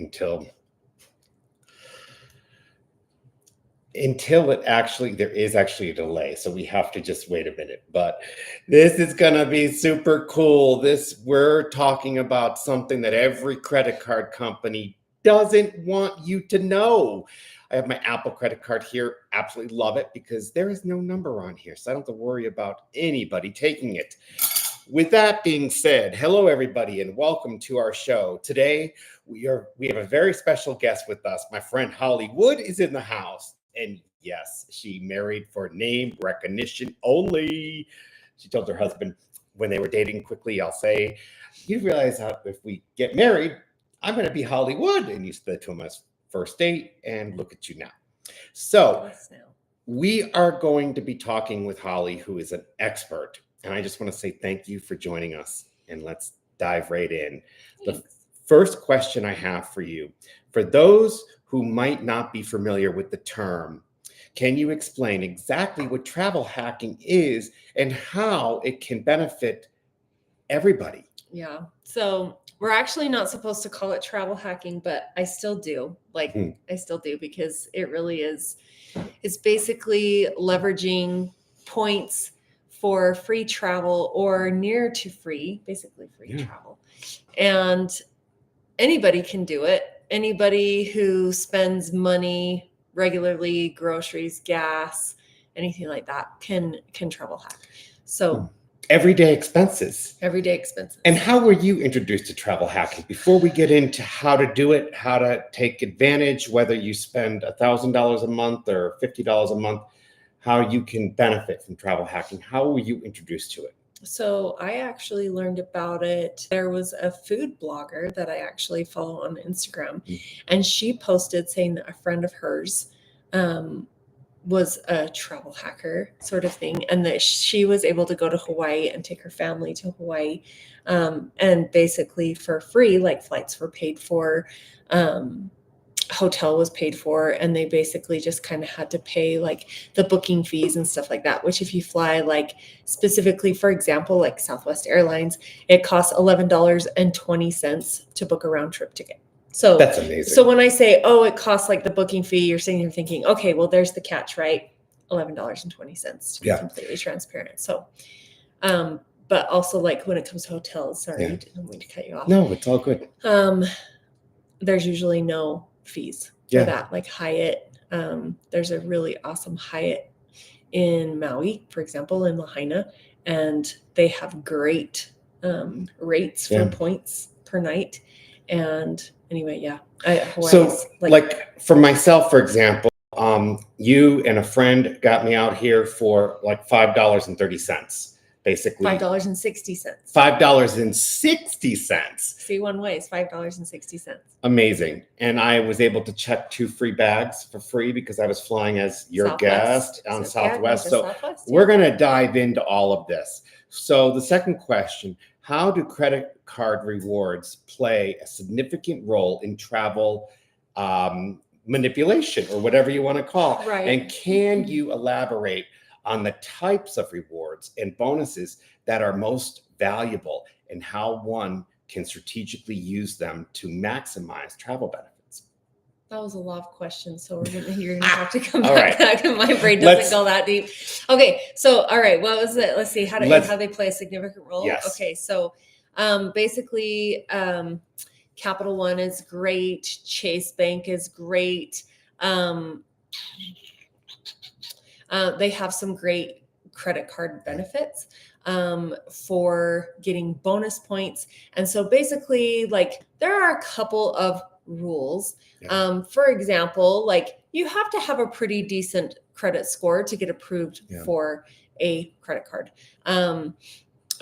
until there is actually a delay. So we have to just wait a minute, but this is going to be super cool. We're talking about something that every credit card company doesn't want you to know. I have my Apple credit card here. Absolutely love it because there is no number on here. So I don't have to worry about anybody taking it. With that being said, hello everybody and welcome to our show. Today we have a very special guest with us. My friend Hollie Wood is in the house. And yes, she married for name recognition only. She told her husband when they were dating quickly, I'll say, you realize how if we get married, I'm going to be Hollie Wood. And you said to him as first date, and look at you now. So we are going to be talking with Hollie, who is an expert. And I just want to say thank you for joining us. And let's dive right in. Thanks. The first question I have for you, for those who might not be familiar with the term, can you explain exactly what travel hacking is and how it can benefit everybody? Yeah. So we're actually not supposed to call it travel hacking, but I still do. I still do because it really is. It's basically leveraging points for free travel or near to free, basically free travel. And anybody can do it. Anybody who spends money regularly, groceries, gas, anything like that can travel hack. So everyday expenses. And how were you introduced to travel hacking? Before we get into how to do it, how to take advantage, whether you spend $1,000 a month or $50 a month, how you can benefit from travel hacking, how were you introduced to it? So I actually learned about it. There was a food blogger that I actually follow on Instagram, and she posted saying that a friend of hers was a travel hacker sort of thing, and that she was able to go to Hawaii and take her family to Hawaii, and basically for free, like flights were paid for, hotel was paid for, and they basically just kind of had to pay like the booking fees and stuff like that, which if you fly like specifically, for example, like Southwest Airlines, it costs $11.20 to book a round trip ticket. So that's amazing. So when I say, it costs like the booking fee, you're sitting here thinking, okay, well, there's the catch, right? $11.20 to be completely transparent. So, but also like when it comes to hotels, sorry, I didn't mean to cut you off. No, it's all good. There's usually no fees for that, like Hyatt. There's a really awesome Hyatt in Maui, for example, in Lahaina, and they have great rates for points per night. And anyway, so like for myself, for example, you and a friend got me out here for like $5.30. Basically $5.60. $5.60. See, one way is $5.60. Amazing. And I was able to check 2 free bags for free because I was flying as your guest on Southwest. We're going to dive into all of this. So the second question, how do credit card rewards play a significant role in travel manipulation, or whatever you want to call it? Right. And can you elaborate on the types of rewards and bonuses that are most valuable and how one can strategically use them to maximize travel benefits? That was a lot of questions, so you're gonna have to come back. My brain doesn't go that deep. Okay, so all right, what was it? Let's see how they play a significant role. Yes. Okay, so basically, Capital One is great. Chase Bank is great. They have some great credit card benefits for getting bonus points. And so basically, like, there are a couple of rules. For example, like, you have to have a pretty decent credit score to get approved for a credit card.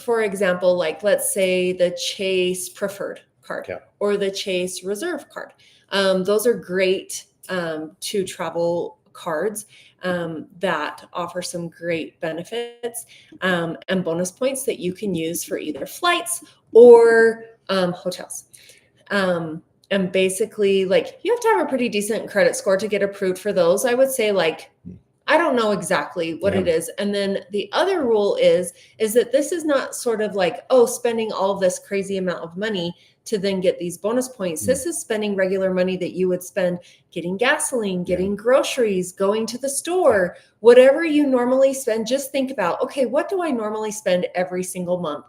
For example, like, let's say the Chase Preferred card or the Chase Reserve card. Those are great to travel cards that offer some great benefits and bonus points that you can use for either flights or hotels. And basically, like, you have to have a pretty decent credit score to get approved for those. I would say, like, I don't know exactly what it is. And then the other rule is that this is not sort of like, spending all of this crazy amount of money to then get these bonus points. This is spending regular money that you would spend getting gasoline, getting groceries, going to the store, whatever you normally spend. Just think about, okay, what do I normally spend every single month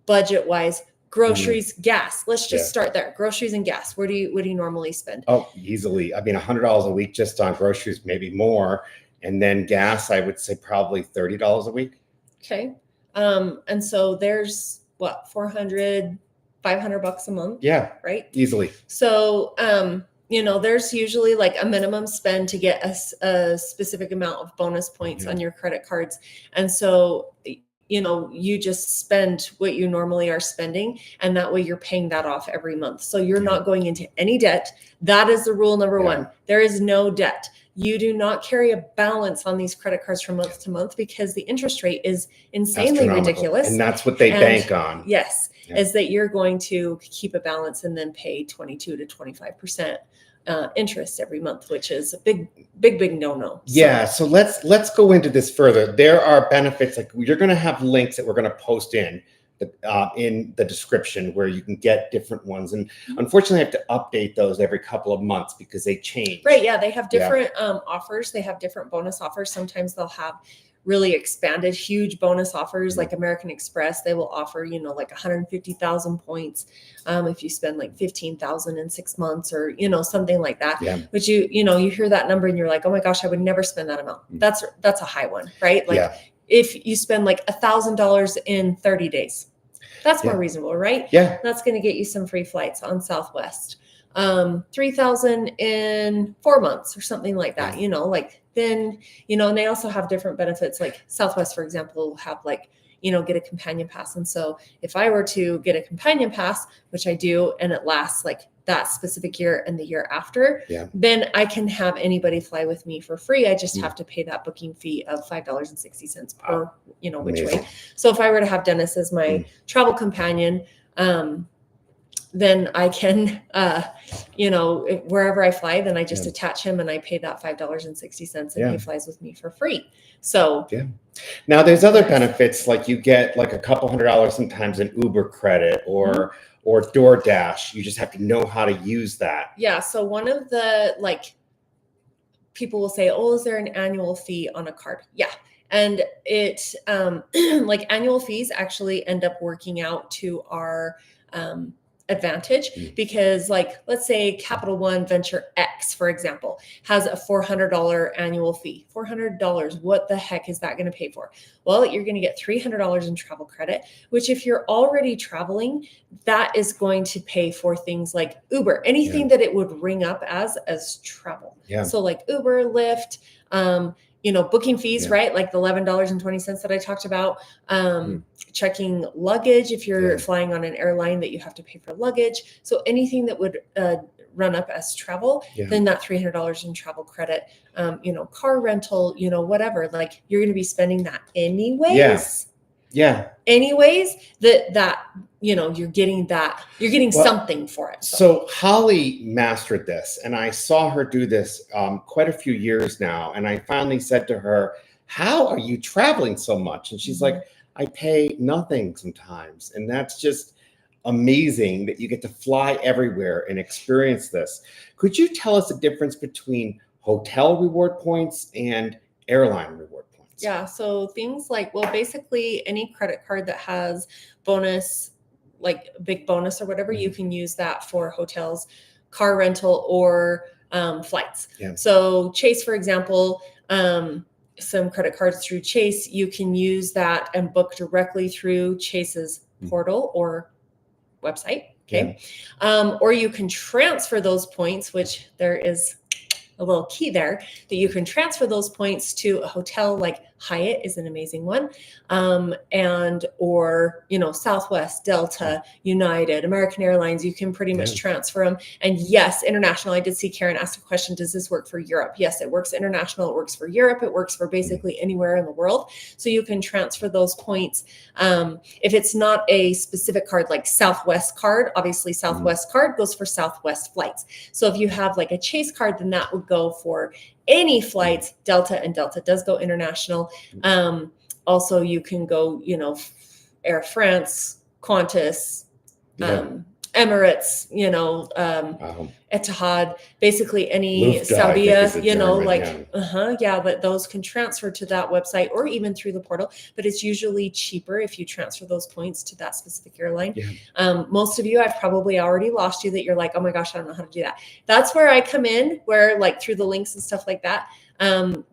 budget wise? Groceries, gas. Let's just start there. Groceries and gas. What do you normally spend? Oh, easily. I mean, $100 a week just on groceries, maybe more. And then gas, I would say probably $30 a week. Okay. And so there's what, 400, 500 bucks a month. Yeah. Right. Easily. So, there's usually like a minimum spend to get a specific amount of bonus points on your credit cards. And so, you just spend what you normally are spending, and that way you're paying that off every month. So you're not going into any debt. That is the rule number one. There is no debt. You do not carry a balance on these credit cards from month to month because the interest rate is insanely ridiculous. And that's what they bank on. Yes, is that you're going to keep a balance and then pay 22 to 25% interest every month, which is a big no-no. So let's go into this further. There are benefits, like you're going to have links that we're going to post in the description where you can get different ones. And unfortunately, I have to update those every couple of months because they change. Right. Yeah. They have different offers. They have different bonus offers. Sometimes they'll have really expanded, huge bonus offers like American Express. They will offer, like 150,000 points if you spend like 15,000 in 6 months or, something like that. Yeah. But you hear that number and you're like, oh my gosh, I would never spend that amount. That's a high one, right? Like if you spend like $1,000 in 30 days, that's more reasonable, right? Yeah. That's going to get you some free flights on Southwest. 3,000 in 4 months or something like that, then, and they also have different benefits. Like Southwest, for example, will have like, get a companion pass. And so if I were to get a companion pass, which I do, and it lasts like that specific year and the year after, then I can have anybody fly with me for free. I just have to pay that booking fee of $5.60 per, which way. So if I were to have Dennis as my travel companion, then I can, wherever I fly, then I just attach him and I pay that $5.60 and he flies with me for free. So now there's other benefits, like you get like a couple $100 sometimes in Uber credit or DoorDash. You just have to know how to use that. Yeah. So one of the people will say, oh, is there an annual fee on a card? Yeah. And it like annual fees actually end up working out to our advantage because like, let's say Capital One Venture X, for example, has a $400 annual fee. $400. What the heck is that going to pay for? Well, you're going to get $300 in travel credit, which if you're already traveling, that is going to pay for things like Uber, anything that it would ring up as travel. Yeah. So like Uber, Lyft, booking fees, right? Like the $11.20 that I talked about, checking luggage. If you're flying on an airline that you have to pay for luggage. So anything that would run up as travel, then that $300 in travel credit, car rental, whatever, like you're going to be spending that anyways. Yeah. Anyways, that you're getting something for it. So Hollie mastered this, and I saw her do this quite a few years now. And I finally said to her, how are you traveling so much? And she's like, I pay nothing sometimes. And that's just amazing that you get to fly everywhere and experience this. Could you tell us the difference between hotel reward points and airline reward points? Yeah. So things like, basically any credit card that has bonus, like big bonus or whatever, you can use that for hotels, car rental, or flights. Yeah. So Chase, for example, some credit cards through Chase, you can use that and book directly through Chase's portal or website. Okay. Yeah. Or you can transfer those points, which there is a little key there, that you can transfer those points to a hotel like Hyatt is an amazing one. Or Southwest, Delta, United, American Airlines, you can pretty much transfer them. And yes, international. I did see Karen ask a question, does this work for Europe? Yes, it works international. It works for Europe. It works for basically anywhere in the world. So you can transfer those points. If it's not a specific card, like Southwest card, obviously Southwest card goes for Southwest flights. So if you have like a Chase card, then that would go for any flights, Delta, and Delta does go international. Also, you can go, Air France, Qantas, Emirates, Etihad, basically any Saudia, but those can transfer to that website or even through the portal, but it's usually cheaper if you transfer those points to that specific airline. Yeah. Most of you, I've probably already lost you that you're like, oh my gosh, I don't know how to do that. That's where I come in, where like through the links and stuff like that, I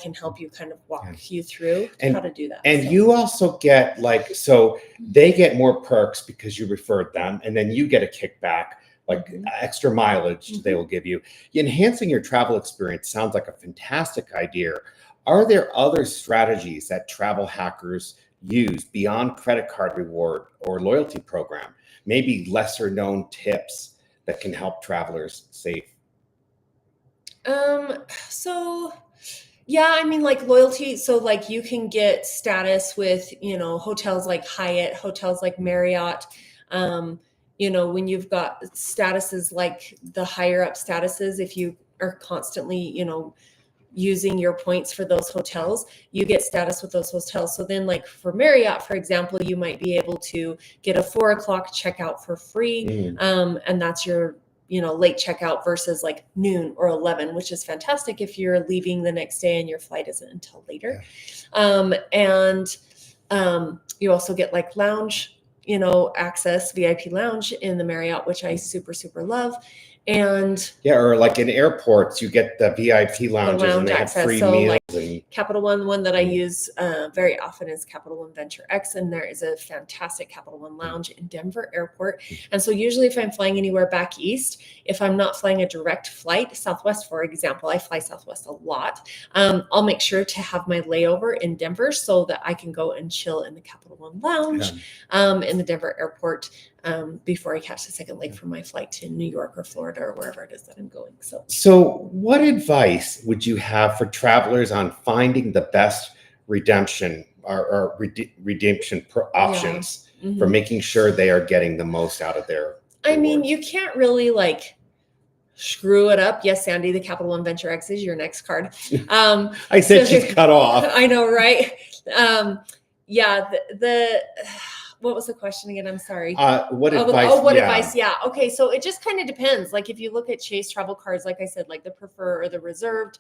can help you kind of walk you through how to do that. And you also get so they get more perks because you referred them, and then you get a kickback, like extra mileage they will give you. Enhancing your travel experience sounds like a fantastic idea. Are there other strategies that travel hackers use beyond credit card reward or loyalty program? Maybe lesser known tips that can help travelers save? Like loyalty. So like you can get status with, hotels like Hyatt, hotels like Marriott. When you've got statuses like the higher up statuses, if you are constantly, using your points for those hotels, you get status with those hotels. So then like for Marriott, for example, you might be able to get a 4:00 checkout for free. And that's your late checkout versus like noon or 11, which is fantastic if you're leaving the next day and your flight isn't until later. You also get like lounge, access, VIP lounge in the Marriott, which I super, super love. And or like in airports, you get the VIP lounges and they have free meals. Like Capital One that I use very often is Capital One Venture X, and there is a fantastic Capital One lounge in Denver Airport. And so usually if I'm flying anywhere back east, if I'm not flying a direct flight, Southwest, for example, I fly Southwest a lot, I'll make sure to have my layover in Denver so that I can go and chill in the Capital One lounge in the Denver Airport before I catch the second leg for my flight to New York or Florida or wherever it is that I'm going. So what advice would you have for travelers on finding the best redemption or redemption options for making sure they are getting the most out of their rewards? You can't really like screw it up. Yes, Sandy, the Capital One Venture X is your next card. I said she's cut off. I know, right? What was the question again? I'm sorry. What advice? Yeah. Okay. So it just kind of depends. Like if you look at Chase travel cards, like I said, like the preferred or the reserved,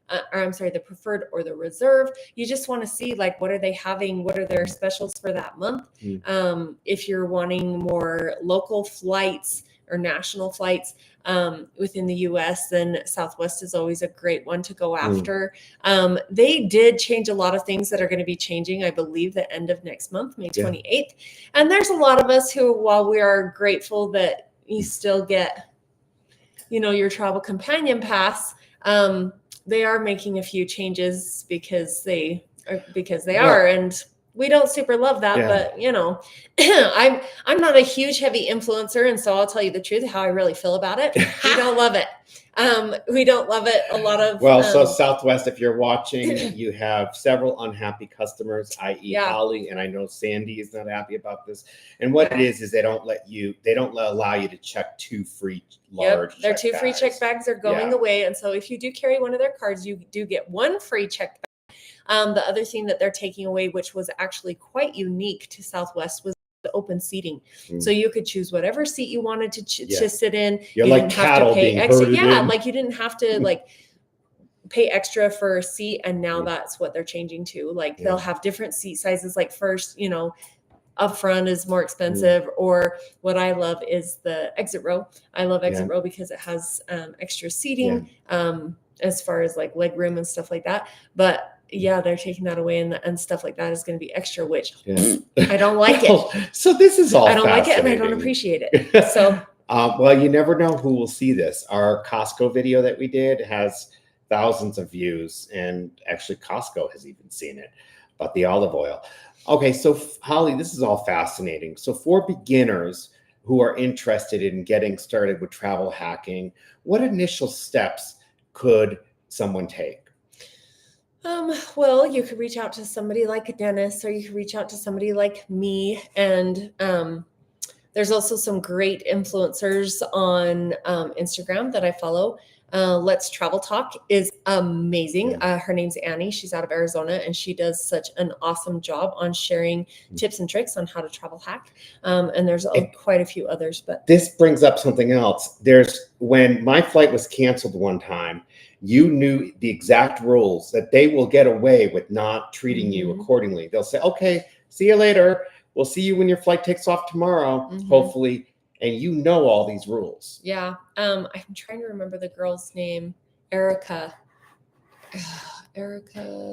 the preferred or the reserve, you just want to see like, what are they having? What are their specials for that month? If you're wanting more local flights or national flights within the US, then Southwest is always a great one to go after. They did change a lot of things that are going to be changing, I believe, the end of next month, May 28th. And there's a lot of us who, while we are grateful that you still get, your travel companion pass, they are making a few changes because they are. And we don't super love that, but I'm not a huge heavy influencer. And so I'll tell you the truth, how I really feel about it. We don't love it. We don't love it. A lot of, so Southwest, if you're watching, you have several unhappy customers, i.e. Holly, and I know Sandy is not happy about this. And what it is they don't allow you to check two free large their two free check bags are going away. And so if you do carry one of their cards, you do get one free check bag. The other thing that they're taking away, which was actually quite unique to Southwest, was the open seating. So you could choose whatever seat you wanted to sit in. You're like cattle being herded in. Like you didn't have to like pay extra for a seat. And now that's what they're changing to. Like they'll have different seat sizes. Like first, up front is more expensive, or what I love is the exit row. I love exit row because it has extra seating as far as like leg room and stuff like that. But they're taking that away, and stuff like that is going to be extra, which I don't like it. So this is all I don't like it, and I don't appreciate it. So, you never know who will see this. Our Costco video that we did has thousands of views, and actually Costco has even seen it, about the olive oil. Okay, so Holly, this is all fascinating. So for beginners who are interested in getting started with travel hacking, what initial steps could someone take? Well, you could reach out to somebody like Dennis, or you could reach out to somebody like me. And There's also some great influencers on Instagram that I follow. Let's Travel Talk is amazing. Her name's Annie. She's out of Arizona, and she does such an awesome job on sharing tips and tricks on how to travel hack. And there's quite a few others. But this brings up something else. When my flight was canceled one time, you knew the exact rules that they will get away with not treating you accordingly. They'll say, okay, see you later. We'll see you when your flight takes off tomorrow, hopefully. And you know all these rules. Yeah. I'm trying to remember the girl's name. Erica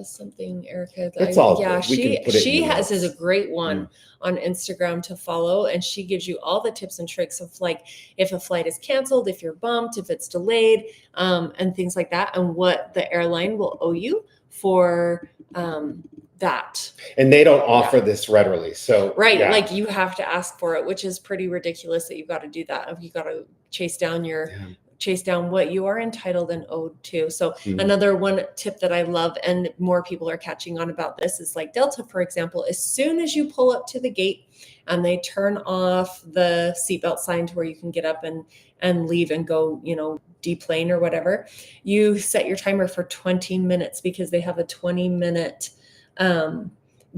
something. It's all yeah, good. she has is a great one on Instagram to follow, and she gives you all the tips and tricks of like if a flight is canceled, if you're bumped, if it's delayed, and things like that, and what the airline will owe you for that. And they don't offer this readily. So like you have to ask for it, which is pretty ridiculous that you've got to do that. You got to chase down what you are entitled and owed to. So another one tip that I love, and more people are catching on about this, is like Delta, for example. As soon as you pull up to the gate and they turn off the seatbelt sign to where you can get up and leave and go, deplane or whatever, you set your timer for 20 minutes because they have a 20-minute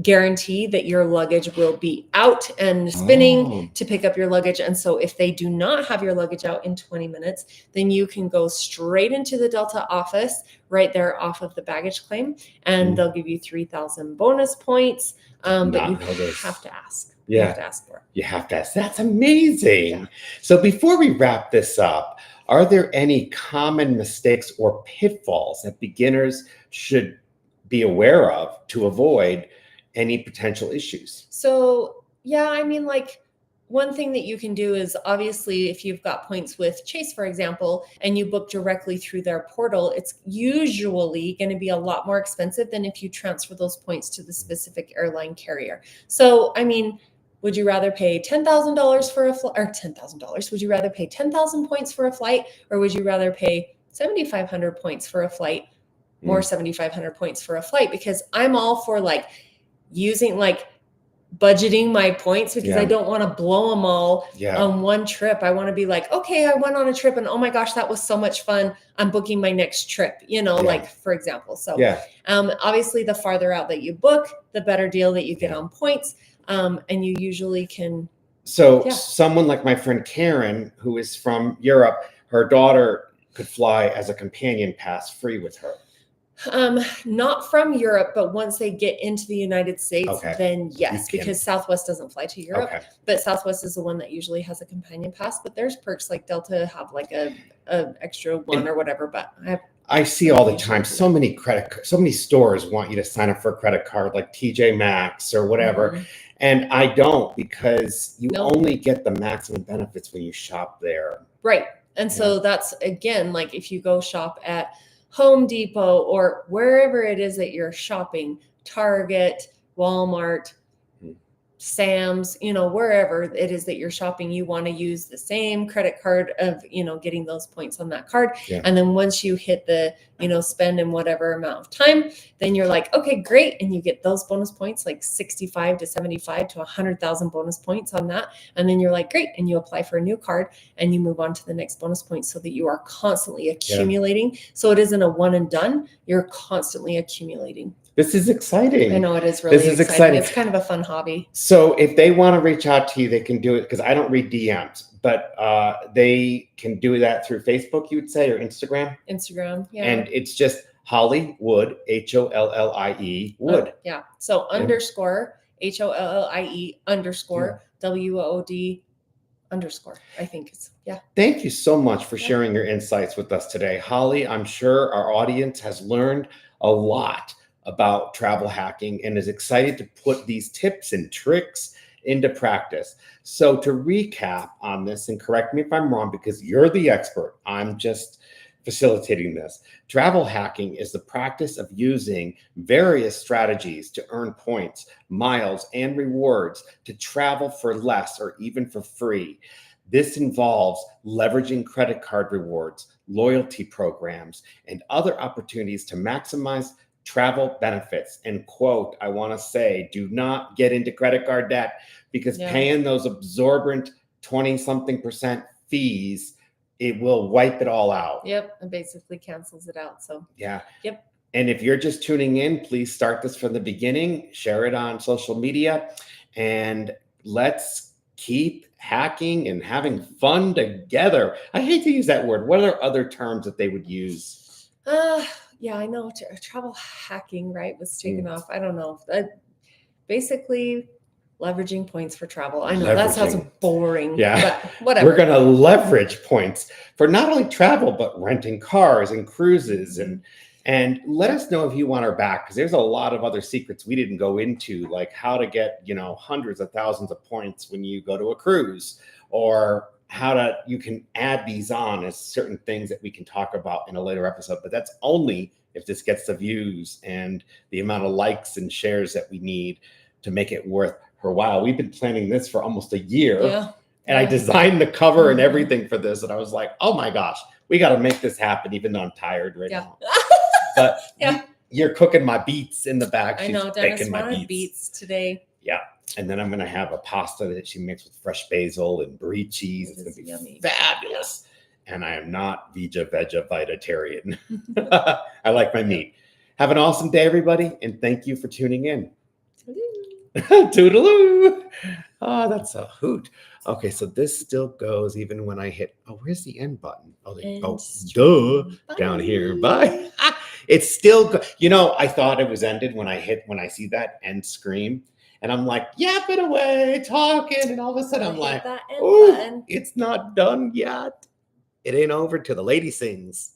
guarantee that your luggage will be out and spinning to pick up your luggage. And so if they do not have your luggage out in 20 minutes, then you can go straight into the Delta office right there off of the baggage claim, and they'll give you 3,000 bonus points. But you have to ask. Yeah. You have to ask for it. You have to ask. That's amazing. Yeah. So before we wrap this up, are there any common mistakes or pitfalls that beginners should be aware of to avoid any potential issues? So, like one thing that you can do is obviously if you've got points with Chase, for example, and you book directly through their portal, it's usually going to be a lot more expensive than if you transfer those points to the specific airline carrier. So, would you rather pay $10,000 for a flight, or $10,000? Would you rather pay 10,000 points for a flight, or would you rather pay 7,500 points for a flight, or 7,500 points for a flight? Because I'm all for using budgeting my points, because I don't want to blow them all on one trip. I want to be like, okay, I went on a trip and oh my gosh, that was so much fun. I'm booking my next trip, for example. So obviously the farther out that you book, the better deal that you get on points. And you usually can. So someone like my friend Karen, who is from Europe, her daughter could fly as a companion pass free with her. Not from Europe, but once they get into the United States, then yes, because Southwest doesn't fly to Europe, but Southwest is the one that usually has a companion pass. But there's perks like Delta have like a extra one or whatever. But I see all the time, so many stores want you to sign up for a credit card, like TJ Maxx or whatever. And I don't, because you only get the maximum benefits when you shop there. Right. And so that's, again, like if you go shop at Home Depot or wherever it is that you're shopping, Target, Walmart, Sam's, wherever it is that you're shopping, you want to use the same credit card of, getting those points on that card. And then once you hit the, spend in whatever amount of time, then you're like, okay, great. And you get those bonus points, like 65 to 75 to 100,000 bonus points on that. And then you're like, great. And you apply for a new card and you move on to the next bonus point, so that you are constantly accumulating. So it isn't a one and done. You're constantly accumulating. This is exciting. I know it is really exciting. It's kind of a fun hobby. So if they want to reach out to you, they can do it, because I don't read DMs, but they can do that through Facebook, you would say, or Instagram? Instagram, yeah. And it's just Hollie Wood, HOLLIE Wood. So underscore HOLLIE underscore WOD underscore, I think it's, Thank you so much for sharing your insights with us today. Hollie, I'm sure our audience has learned a lot about travel hacking and is excited to put these tips and tricks into practice. So to recap on this, and correct me if I'm wrong, because you're the expert, I'm just facilitating this. Travel hacking is the practice of using various strategies to earn points, miles, and rewards to travel for less or even for free. This involves leveraging credit card rewards, loyalty programs, and other opportunities to maximize travel benefits. And quote, I want to say, do not get into credit card debt, because paying those absorbent 20 something percent fees, it will wipe it all out. Yep. It basically cancels it out. So, Yeah. yep. And if you're just tuning in, please start this from the beginning, share it on social media, and let's keep hacking and having fun together. I hate to use that word. What are other terms that they would use? Yeah, I know. Travel hacking, right, was taken off. I don't know. Basically, leveraging points for travel. I know that sounds boring. Yeah, but whatever. We're going to leverage points for not only travel, but renting cars and cruises. And let us know if you want our back, because there's a lot of other secrets we didn't go into, like how to get, hundreds of thousands of points when you go to a cruise, or you can add these on as certain things that we can talk about in a later episode. But that's only if this gets the views and the amount of likes and shares that we need to make it worth her while. We've been planning this for almost a year. Yeah. And I designed the cover and everything for this. And I was like, oh my gosh, we got to make this happen, even though I'm tired right now. But you're cooking my beets in the back. I know, Dennis wanted beets today. Yeah. And then I'm going to have a pasta that she makes with fresh basil and brie cheese. It's going to be yummy. Fabulous. Yeah. And I am not vegetarian. I like my meat. Have an awesome day, everybody. And thank you for tuning in. Toodaloo. Oh, that's a hoot. Okay, so this still goes even when I hit, where's the end button? Down here. Bye. It's still, I thought it was ended when I see that end scream. And I'm like, yapping away, talking. And all of a sudden I'm like, oh, it's not done yet. It ain't over till the lady sings.